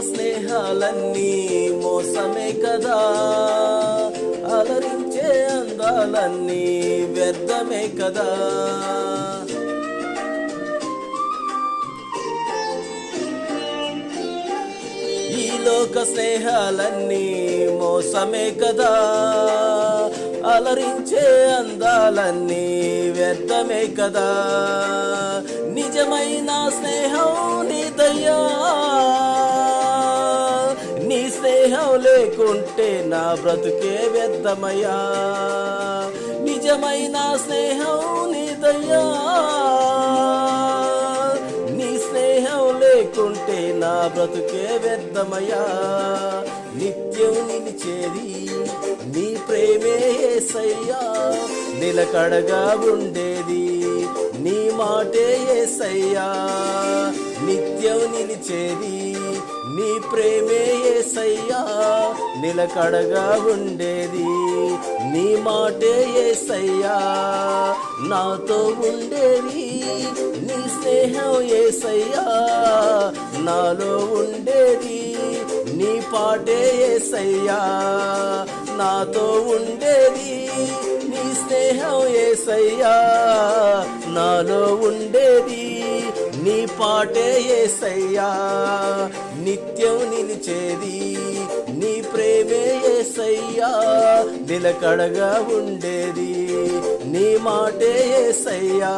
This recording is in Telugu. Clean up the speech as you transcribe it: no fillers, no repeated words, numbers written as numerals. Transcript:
స్నేహాలన్నీ మోసమే కదా, అలరించే అందాలన్నీ వ్యర్థమే కదా. ఈ లోక స్నేహాలన్నీ మోసమే కదా, అలరించే అందాలన్నీ వ్యర్థమే కదా. నిజమైన స్నేహం నీదయ్యా, నీ స్నేహం లేకుంటే నా బ్రతుకే వ్యర్థమయ్యా. నిజమైన స్నేహం నీదయ్యా, నీ స్నేహం లేకుంటే నా బ్రతుకే వ్యర్థమయ్యా. నిత్యం నిలిచేది నీ ప్రేమే యేసయ్యా, నిలకడగా ఉండేది నీ మాటే యేసయ్యా. నిత్యం నిలిచేది నీ ప్రేమే యేసయ్యా, నిలకడగా ఉండేది నీ మాటే యేసయ్యా. నాతో ఉండేది నీ స్నేహం యేసయ్యా, నాలో ఉండేది నీ పాటే యేసయ్యా. నాతో ఉండేది నీ స్నేహం యేసయ్యా, నాలో ఉండేది నీ పాటే యేసయ్యా. నిత్యం నిలిచేది నీ ప్రేమే యేసయ్యా, నిలకడగా ఉండేది నీ మాటే యేసయ్యా.